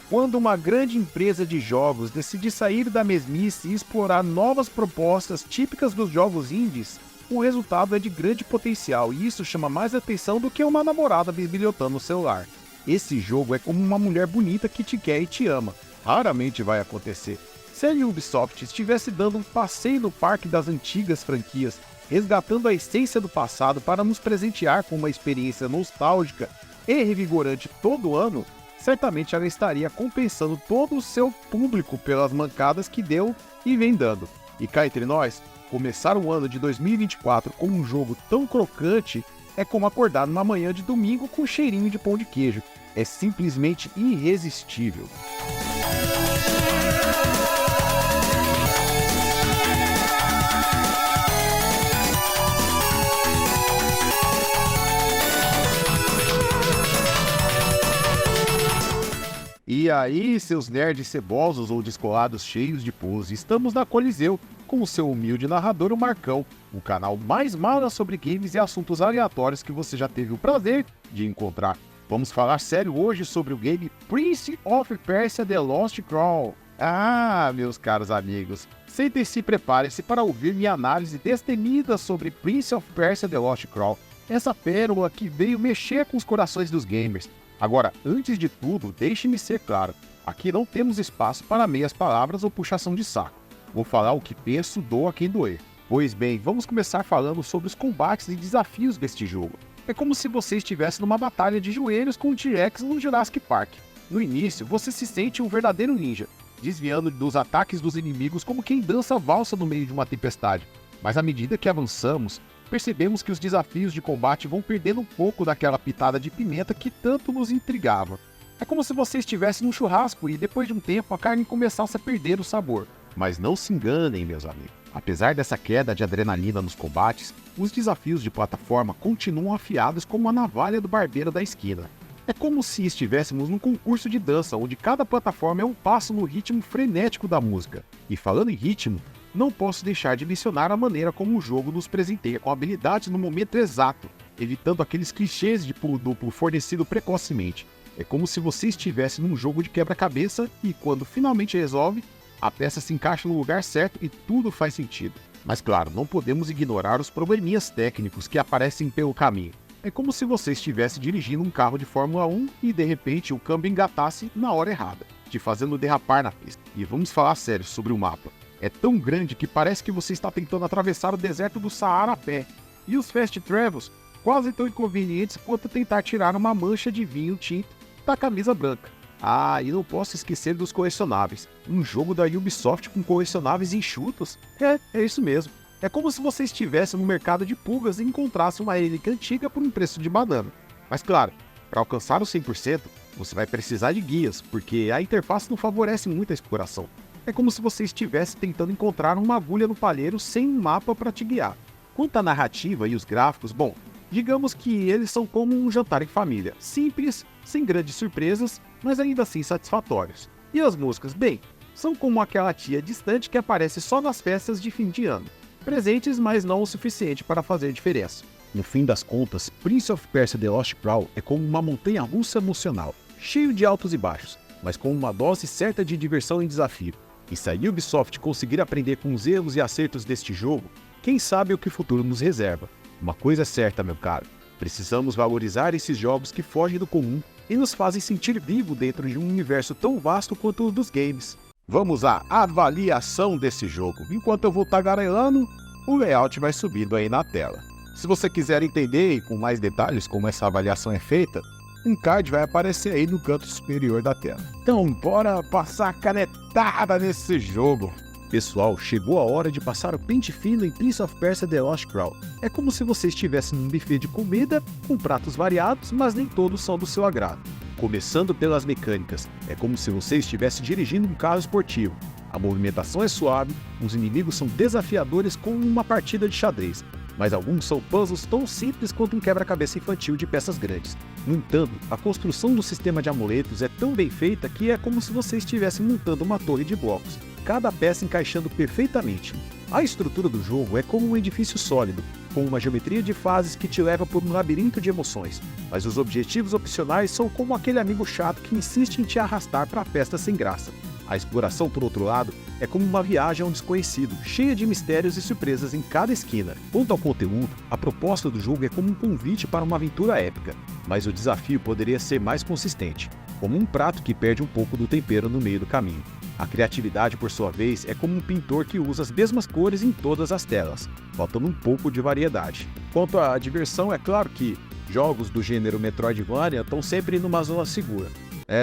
Quando uma grande empresa de jogos decide sair da mesmice e explorar novas propostas típicas dos jogos indies, o resultado é de grande potencial e isso chama mais atenção do que uma namorada bisbilhotando o celular. Esse jogo é como uma mulher bonita que te quer e te ama. Raramente vai acontecer. Se a Ubisoft estivesse dando um passeio no parque das antigas franquias, resgatando a essência do passado para nos presentear com uma experiência nostálgica e revigorante todo ano, certamente ela estaria compensando todo o seu público pelas mancadas que deu e vem dando. E cá entre nós, começar o ano de 2024 com um jogo tão crocante é como acordar numa manhã de domingo com cheirinho de pão de queijo. É simplesmente irresistível. E aí, seus nerds cebosos ou descolados cheios de pose, estamos na Coliseu, com o seu humilde narrador, o Marcão, o canal mais mala sobre games e assuntos aleatórios que você já teve o prazer de encontrar. Vamos falar sério hoje sobre o game Prince of Persia: The Lost Crown. Ah, meus caros amigos, sentem-se e preparem-se para ouvir minha análise destemida sobre Prince of Persia: The Lost Crown, essa pérola que veio mexer com os corações dos gamers. Agora, antes de tudo, deixe-me ser claro, aqui não temos espaço para meias palavras ou puxação de saco. Vou falar o que penso, doa quem doer. Pois bem, vamos começar falando sobre os combates e desafios deste jogo. É como se você estivesse numa batalha de joelhos com o T-Rex no Jurassic Park. No início, você se sente um verdadeiro ninja, desviando dos ataques dos inimigos como quem dança valsa no meio de uma tempestade. Mas à medida que avançamos, percebemos que os desafios de combate vão perdendo um pouco daquela pitada de pimenta que tanto nos intrigava. É como se você estivesse num churrasco e depois de um tempo a carne começasse a perder o sabor. Mas não se enganem, meus amigos. Apesar dessa queda de adrenalina nos combates, os desafios de plataforma continuam afiados como a navalha do barbeiro da esquina. É como se estivéssemos num concurso de dança, onde cada plataforma é um passo no ritmo frenético da música. E falando em ritmo, não posso deixar de mencionar a maneira como o jogo nos presenteia com habilidades no momento exato, evitando aqueles clichês de pulo duplo fornecido precocemente. É como se você estivesse num jogo de quebra-cabeça e, quando finalmente resolve, a peça se encaixa no lugar certo e tudo faz sentido. Mas claro, não podemos ignorar os probleminhas técnicos que aparecem pelo caminho. É como se você estivesse dirigindo um carro de Fórmula 1 e de repente o câmbio engatasse na hora errada, te fazendo derrapar na pista. E vamos falar sério sobre o mapa. É tão grande que parece que você está tentando atravessar o deserto do Saara a pé. E os fast travels quase tão inconvenientes quanto tentar tirar uma mancha de vinho tinto da camisa branca. Ah, e não posso esquecer dos colecionáveis. Um jogo da Ubisoft com colecionáveis enxutos? É isso mesmo. É como se você estivesse no mercado de pulgas e encontrasse uma relíquia antiga por um preço de banana. Mas claro, para alcançar o 100%, você vai precisar de guias, porque a interface não favorece muito a exploração. É como se você estivesse tentando encontrar uma agulha no palheiro sem um mapa para te guiar. Quanto à narrativa e os gráficos, bom, digamos que eles são como um jantar em família. Simples, sem grandes surpresas, mas ainda assim satisfatórios. E as músicas, bem, são como aquela tia distante que aparece só nas festas de fim de ano. Presentes, mas não o suficiente para fazer diferença. No fim das contas, Prince of Persia: The Lost Crown é como uma montanha-russa emocional, cheio de altos e baixos, mas com uma dose certa de diversão e desafio. E se a Ubisoft conseguir aprender com os erros e acertos deste jogo, quem sabe o que o futuro nos reserva. Uma coisa é certa, meu caro, precisamos valorizar esses jogos que fogem do comum e nos fazem sentir vivo dentro de um universo tão vasto quanto o dos games. Vamos à avaliação desse jogo. Enquanto eu vou tagarelando, o layout vai subindo aí na tela. Se você quiser entender com mais detalhes como essa avaliação é feita, um card vai aparecer aí no canto superior da tela. Então, bora passar a canetada nesse jogo. Pessoal, chegou a hora de passar o pente fino em Prince of Persia: The Lost Crown. É como se você estivesse num buffet de comida, com pratos variados, mas nem todos são do seu agrado. Começando pelas mecânicas, é como se você estivesse dirigindo um carro esportivo. A movimentação é suave, os inimigos são desafiadores como uma partida de xadrez, mas alguns são puzzles tão simples quanto um quebra-cabeça infantil de peças grandes. No entanto, a construção do sistema de amuletos é tão bem feita que é como se você estivesse montando uma torre de blocos, cada peça encaixando perfeitamente. A estrutura do jogo é como um edifício sólido, com uma geometria de fases que te leva por um labirinto de emoções, mas os objetivos opcionais são como aquele amigo chato que insiste em te arrastar para a festa sem graça. A exploração, por outro lado, é como uma viagem a um desconhecido, cheia de mistérios e surpresas em cada esquina. Quanto ao conteúdo, a proposta do jogo é como um convite para uma aventura épica, mas o desafio poderia ser mais consistente, como um prato que perde um pouco do tempero no meio do caminho. A criatividade, por sua vez, é como um pintor que usa as mesmas cores em todas as telas, faltando um pouco de variedade. Quanto à diversão, é claro que jogos do gênero Metroidvania estão sempre numa zona segura.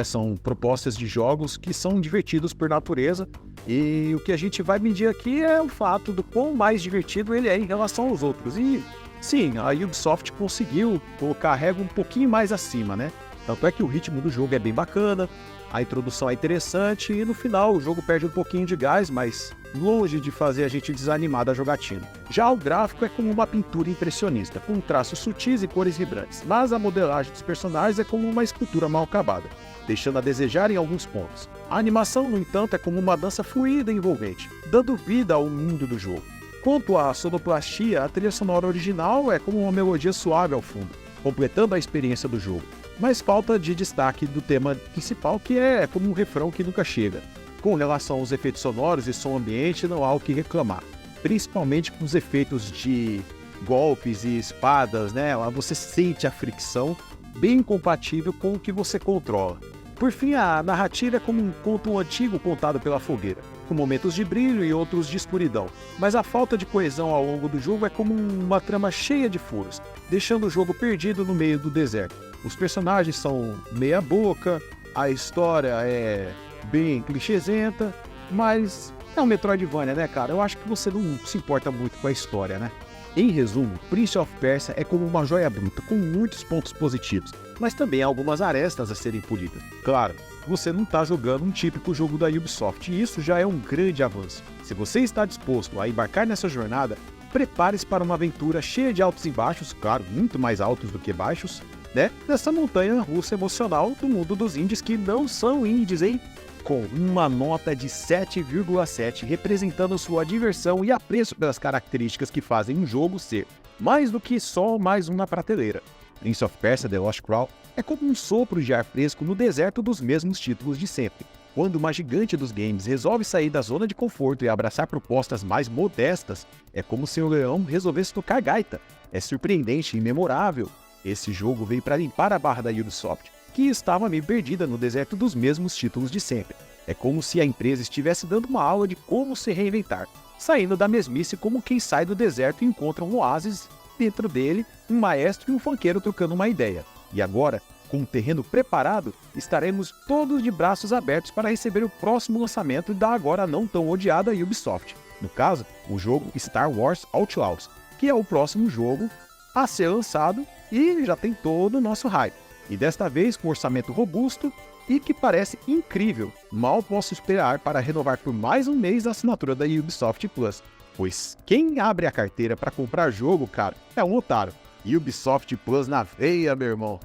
São propostas de jogos que são divertidos por natureza, e o que a gente vai medir aqui é o fato do quão mais divertido ele é em relação aos outros. E sim, a Ubisoft conseguiu colocar a régua um pouquinho mais acima, né? Tanto é que o ritmo do jogo é bem bacana, a introdução é interessante e no final o jogo perde um pouquinho de gás, mas longe de fazer a gente desanimar da jogatina. Já o gráfico é como uma pintura impressionista, com traços sutis e cores vibrantes, mas a modelagem dos personagens é como uma escultura mal acabada, deixando a desejar em alguns pontos. A animação, no entanto, é como uma dança fluida e envolvente, dando vida ao mundo do jogo. Quanto à sonoplastia, a trilha sonora original é como uma melodia suave ao fundo, completando a experiência do jogo, mas falta de destaque do tema principal, que é como um refrão que nunca chega. Com relação aos efeitos sonoros e som ambiente, não há o que reclamar, principalmente com os efeitos de golpes e espadas, né? Lá você sente a fricção, bem compatível com o que você controla. Por fim, a narrativa é como um conto antigo contado pela fogueira, com momentos de brilho e outros de escuridão, mas a falta de coesão ao longo do jogo é como uma trama cheia de furos, deixando o jogo perdido no meio do deserto. Os personagens são meia boca, a história é bem clichêsenta, mas é um Metroidvania, né, cara? Eu acho que você não se importa muito com a história, né? Em resumo, Prince of Persia é como uma joia bruta, com muitos pontos positivos, mas também há algumas arestas a serem polidas. Claro, você não está jogando um típico jogo da Ubisoft, e isso já é um grande avanço. Se você está disposto a embarcar nessa jornada, prepare-se para uma aventura cheia de altos e baixos, claro, muito mais altos do que baixos, né? Nessa montanha russa emocional do mundo dos indies, que não são indies, hein? Com uma nota de 7,7, representando sua diversão e apreço pelas características que fazem um jogo ser mais do que só mais um na prateleira. Prince of Persia: The Lost Crown é como um sopro de ar fresco no deserto dos mesmos títulos de sempre. Quando uma gigante dos games resolve sair da zona de conforto e abraçar propostas mais modestas, é como se o leão resolvesse tocar gaita. É surpreendente e memorável. Esse jogo veio para limpar a barra da Ubisoft, que estava meio perdida no deserto dos mesmos títulos de sempre. É como se a empresa estivesse dando uma aula de como se reinventar, saindo da mesmice como quem sai do deserto e encontra um oásis, dentro dele, um maestro e um funkeiro trocando uma ideia. E agora, com o terreno preparado, estaremos todos de braços abertos para receber o próximo lançamento da agora não tão odiada Ubisoft. No caso, o jogo Star Wars Outlaws, que é o próximo jogo a ser lançado e já tem todo o nosso hype. E desta vez com orçamento robusto e que parece incrível. Mal posso esperar para renovar por mais um mês a assinatura da Ubisoft Plus, pois quem abre a carteira para comprar jogo, cara, é um otário. Ubisoft Plus na veia, meu irmão.